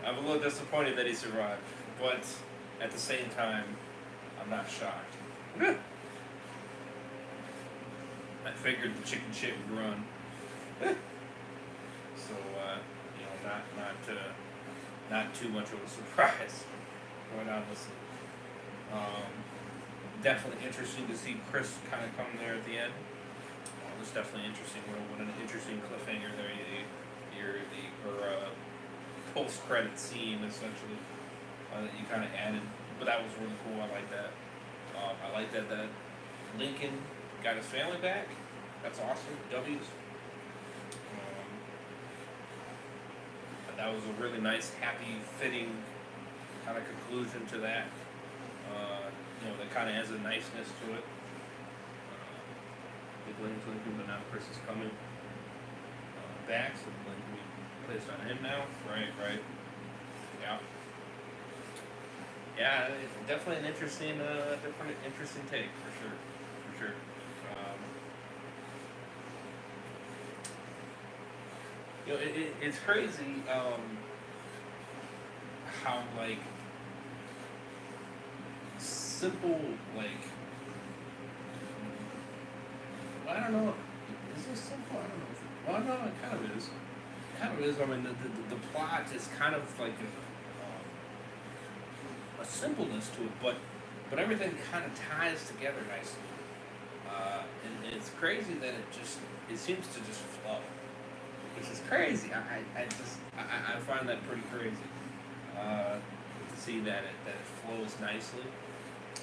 I'm a little disappointed that he survived, but at the same time, I'm not shocked. I figured the chicken shit would run. So, not too much of a surprise going on with it. Definitely interesting to see Chris kind of come there at the end. It was definitely interesting. What an interesting cliffhanger there. Post-credit scene, essentially, that you kind of added. But that was really cool. I like that. I like that Lincoln got his family back. That's awesome. W's. That was a really nice, happy, fitting kind of conclusion to that. That kind of has a niceness to it. They blamed Lincoln, but now Chris is coming back, so the blame can be placed on him now. Right. Yeah. Yeah, it's definitely an interesting, interesting take for sure. It's crazy. how like simple, like, I don't know. Is this simple? I don't know. Well, no, it kind of is. It kind of is. I mean, the plot is kind of like a simpleness to it, but everything kind of ties together nicely. And it's crazy that it seems to just flow, which is crazy. I find that pretty crazy to see that it flows nicely.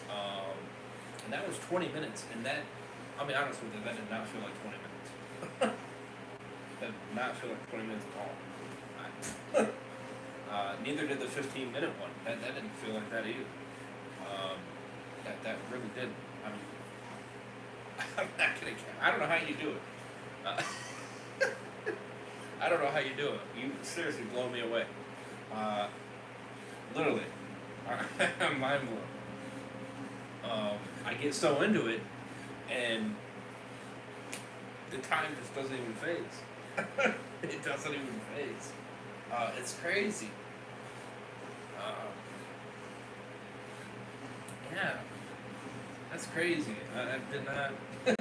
And that was 20 minutes, and that, I'll be honest with you, that did not feel like 20 minutes. That did not feel like 20 minutes at all. Neither did the 15-minute one. That didn't feel like that either. That really didn't. I mean, I'm not gonna. I don't know how you do it. I don't know how you do it. You seriously blow me away. Literally, I'm mind blown. I get so into it, and the time just doesn't even phase. It doesn't even phase. It's crazy. Yeah, that's crazy. I did not. It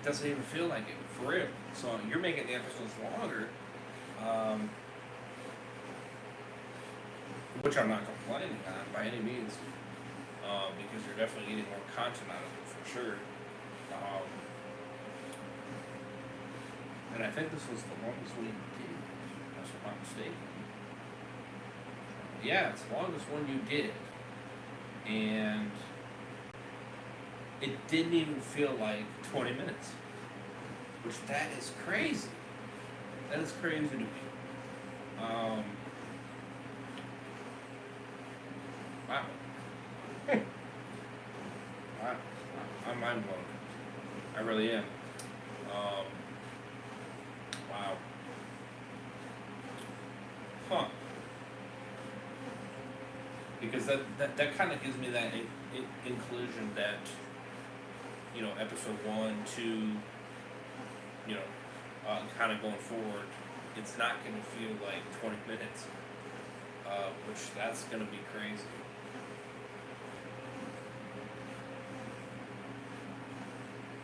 doesn't even feel like it, for real. So you're making the episodes longer, which I'm not complaining on by any means, because you're definitely getting more content out of it for sure. And I think this was the longest one you did, if I'm not mistaken. Yeah, it's the longest one you did. And it didn't even feel like 20 minutes. Which, that is crazy. That is crazy to me. Wow. I'm mind blown. I really am. Wow. Huh. Because that kind of gives me that inclusion that, you know, episode 1, 2, you know, kind of going forward, it's not going to feel like 20 minutes, which that's going to be crazy.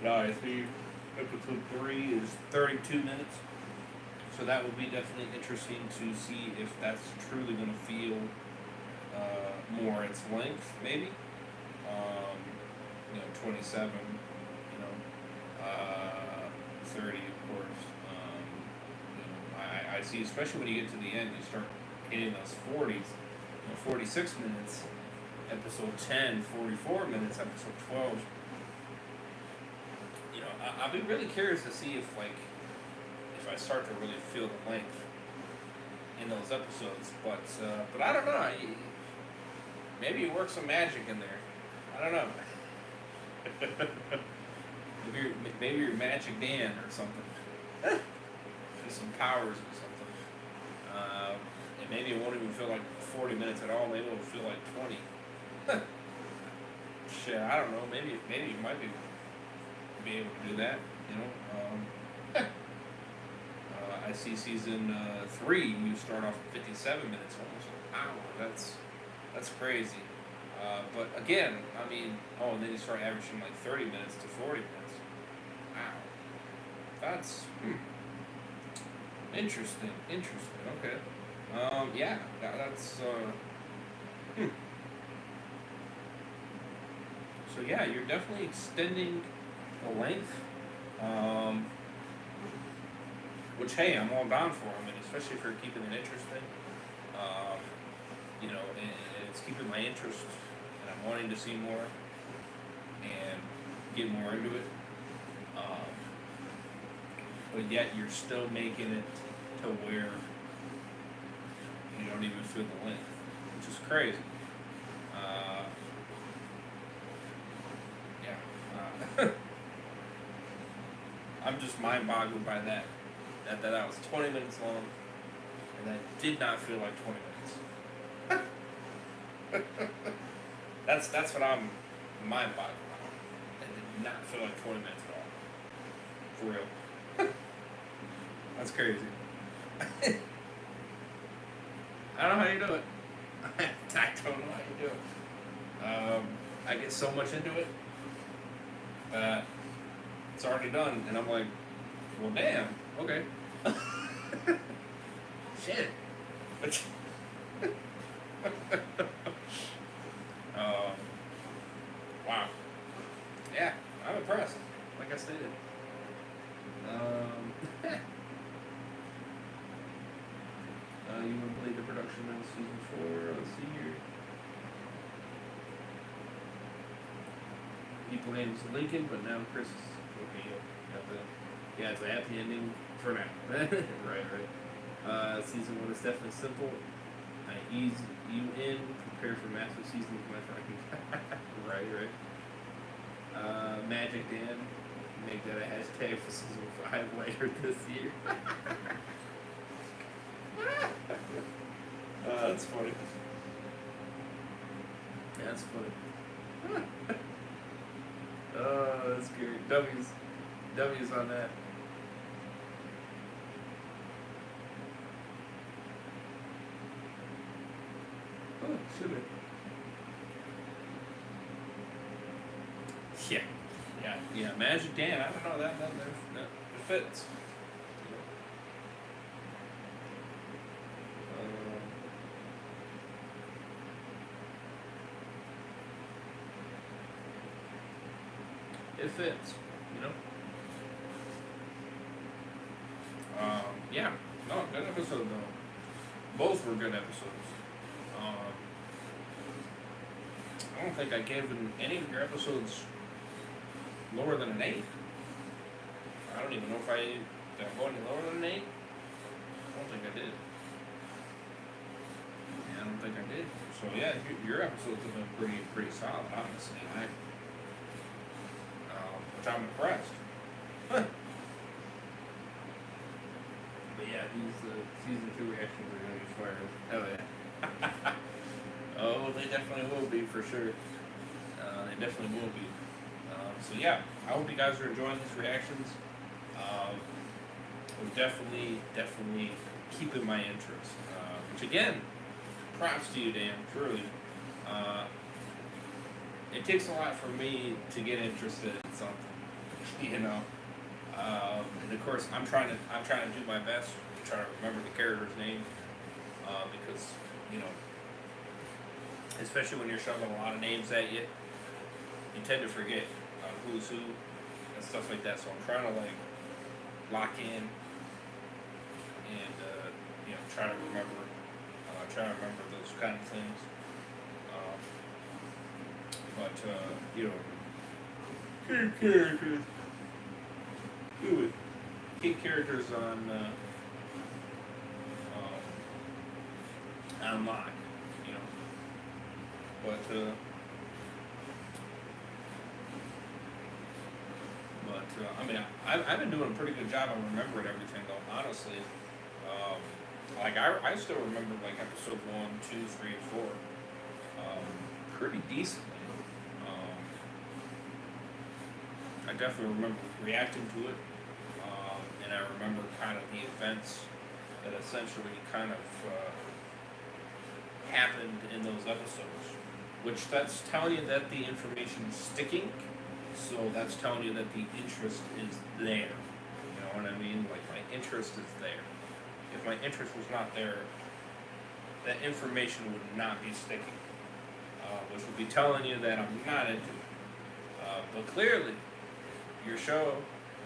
I see episode 3 is 32 minutes. So that would be definitely interesting to see if that's truly going to feel more its length, maybe. 27, 30, of course. I see, especially when you get to the end, you start hitting those 40s, 46 minutes, episode 10, 44 minutes, episode 12. I'll be really curious to see if I start to really feel the length in those episodes, but I don't know. Maybe you work some magic in there. I don't know. maybe you're Magic Dan or something. Just some powers or something. And maybe it won't even feel like 40 minutes at all. Maybe it'll feel like 20. Shit, I don't know. Maybe you might be able to do that. I see season 3. You start off at 57 minutes, almost an hour. That's crazy. But again, I mean, and then you start averaging like 30 minutes to 40 minutes. Wow. That's interesting. Okay. Yeah, that's So yeah, you're definitely extending the length. Which, hey, I'm all down for. I mean, especially if you're keeping it interesting. And it's keeping my interest, and I'm wanting to see more and get more into it. But yet you're still making it to where you don't even feel the length, which is crazy. I'm just mind-boggled by that was 20 minutes long, and that did not feel like 20 minutes. That's what I'm mind-boggled by. It did not feel like 20 minutes at all. For real. That's crazy. I don't know how you do it. I don't know how you do it. I get so much into it that it's already done, and I'm like, well, damn, okay. Shit. Wow. Yeah, I'm impressed. Like I stated. You want to play the production of season 4? Let's see here. He blames Lincoln, but now Chris is okay. Yeah, it's a happy ending for now. Right. Season 1 is definitely simple. I ease you in, prepare for massive season with my friend. Right. Magic Dan, make that a hashtag for season 5 later this year. That's funny. That's funny. Oh, that's great. W's on that. Oh, should it? Yeah. Magic Dan. I don't know that fits. It fits, you know. Yeah. No, good episode though. Both were good episodes. I don't think I gave any of your episodes lower than an 8. I don't even know if did I go any lower than an 8? I don't think I did. Yeah, I don't think I did. So yeah, your episodes have been pretty solid, honestly. Which I'm impressed. But yeah, these season 2 reactions are gonna be fire. Hell yeah. Oh, they definitely will be for sure. They definitely will be. So yeah, I hope you guys are enjoying these reactions. Will definitely keeping my interest. Which again, props to you, Dan. Truly. It takes a lot for me to get interested in something. You know, and of course, I'm trying to do my best to try to remember the character's name, because you know, especially when you're shoving a lot of names at you, you tend to forget who's who and stuff like that. So I'm trying to like lock in and you know, try to remember those kind of things. But you know, key characters on lock, you know. But I mean, I've been doing a pretty good job of remembering everything, though. Honestly, like I still remember like episode 1, 2, 3, and 4, pretty decently. I definitely remember reacting to it, and I remember kind of the events that essentially kind of happened in those episodes, which that's telling you that the information is sticking, so that's telling you that the interest is there. You know what I mean? Like, my interest is there. If my interest was not there, that information would not be sticking, which would be telling you that I'm not into it. But clearly, your show,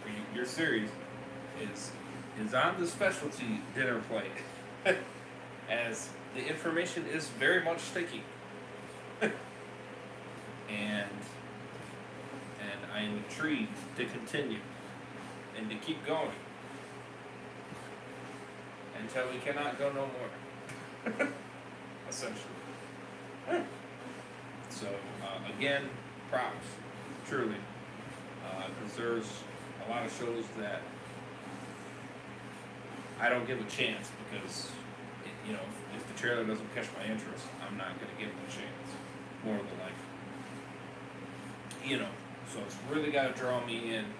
or your series, is on the specialty dinner plate, as the information is very much sticky, and I am intrigued to continue and to keep going until we cannot go no more, essentially. So again, props, truly. Because there's a lot of shows that I don't give a chance because, you know, if the trailer doesn't catch my interest, I'm not going to give it a chance, more than likely. You know, so it's really got to draw me in.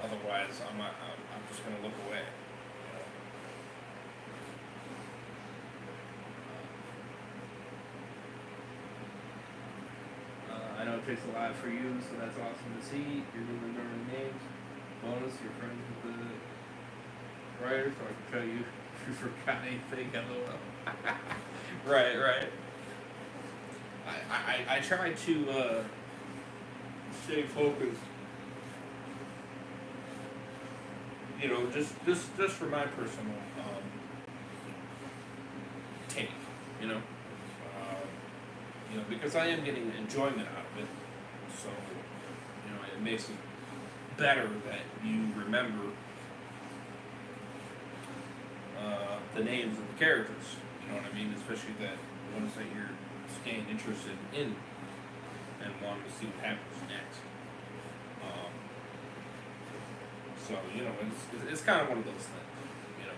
Otherwise, I'm just going to look away. You know?
takes a lot for you, so that's awesome to see. You're going to remember the names. Bonus, you're friends with the writer, so I can tell you if you forgot anything, LOL.
Right. I try to stay focused. You know, just for my personal take. You know, because I am getting enjoyment out of it. So, you know, it makes it better that you remember the names of the characters. You know what I mean? Especially the ones that you're staying interested in and wanting to see what happens next. So, you know, it's kind of one of those things, you know.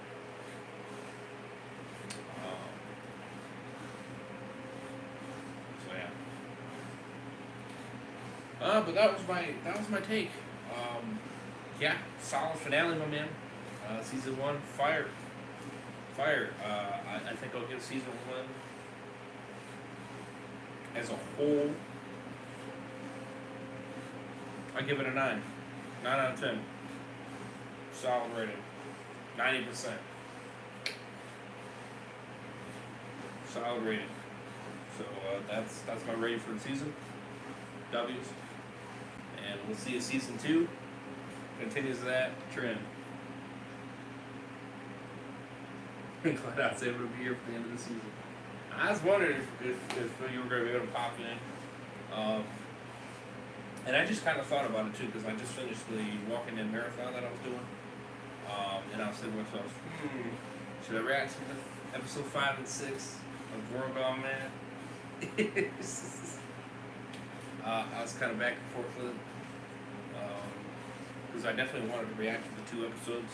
So yeah. But that was my take. Yeah, solid finale, my man. Season 1, fire. I think I'll give season 1 as a whole. I give it a 9. 9 out of 10. Solid rating. 90%. Solid rating. So that's my rating for the season. W's. And we'll see if season 2 continues that trend. I'm glad I was able to be here for the end of the season. I was wondering if you were going to be able to pop in. And I just kind of thought about it too, because I just finished the Walking Dead marathon that I was doing. And I was thinking to myself, should I react to the episode 5 and 6 of World Gone Mad? I was kind of back and forth with it. Because I definitely wanted to react to the 2 episodes.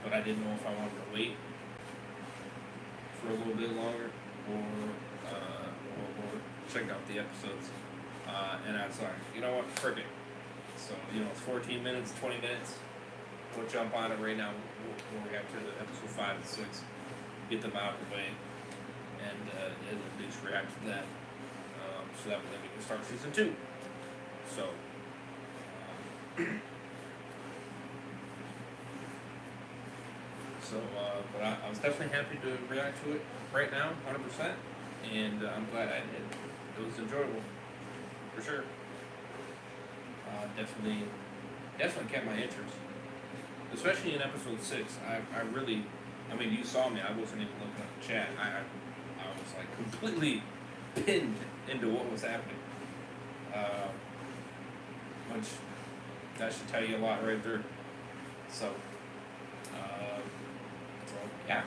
But I didn't know if I wanted to wait for a little bit longer or check out the episodes. And I was like, you know what, frick it. So, you know, it's 14 minutes, 20 minutes. We'll jump on it right now. We'll react to episode 5 and 6. Get them out of the way. And at least react to that. So that way we can start season 2. So, but I was definitely happy to react to it right now, 100%. And I'm glad I did. It was enjoyable. For sure. Definitely kept my interest. Especially in episode 6. I mean, you saw me, I wasn't even looking at the chat. I was like completely pinned into what was happening. Which, that should tell you a lot right there. So yeah.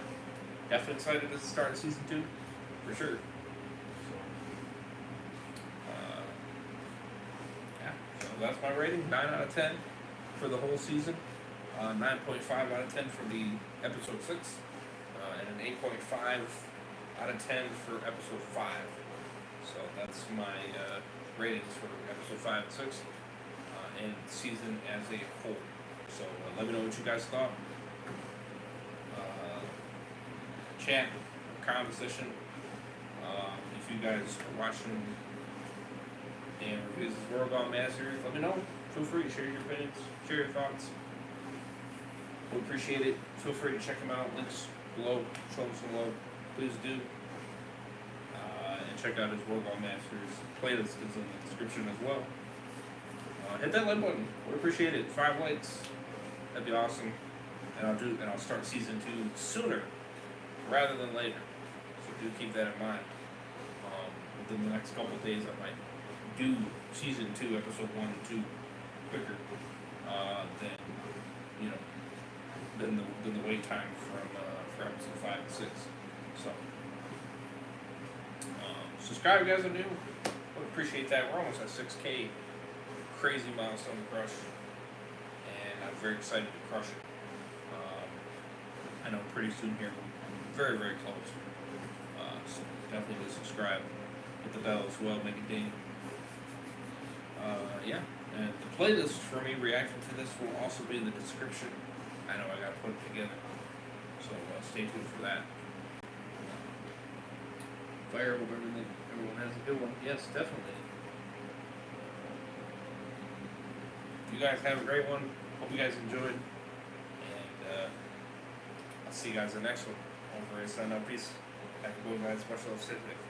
Definitely excited to start season 2. For sure. So that's my rating, 9 out of 10 for the whole season, 9.5 out of 10 for the episode 6, and an 8.5 out of 10 for episode 5. So that's my ratings for episode 5 and 6, and season as a whole. So let me know what you guys thought. Chat, conversation. If you guys are watching and reviews this World Gone Mad series, let me know. Feel free to share your opinions, share your thoughts. We'll appreciate it. Feel free to check them out. Links below. Show them some love. Please do. And check out his World Gone Mad series. Playlist is in the description as well. Hit that like button. Would appreciate it. 5 likes. That'd be awesome. And I'll start season 2 sooner rather than later. So do keep that in mind. Within the next couple of days, I might do season 2, episode 1 and 2 quicker than the wait time for episode 5 and 6. So subscribe, guys, are new. Would appreciate that. We're almost at 6K. Crazy milestone to crush, and I'm very excited to crush it. I know pretty soon here, very, very close. So definitely do subscribe. Hit the bell as well, make it ding. Yeah, and the playlist for me reacting to this will also be in the description. I know I gotta put it together, so stay tuned for that. Fire, hope everyone has a good one. Yes, definitely. you guys have a great one. Hope you guys enjoyed. And I'll see you guys in the next one. Over and sign out. Peace. Have a good night. Much love. Sit there.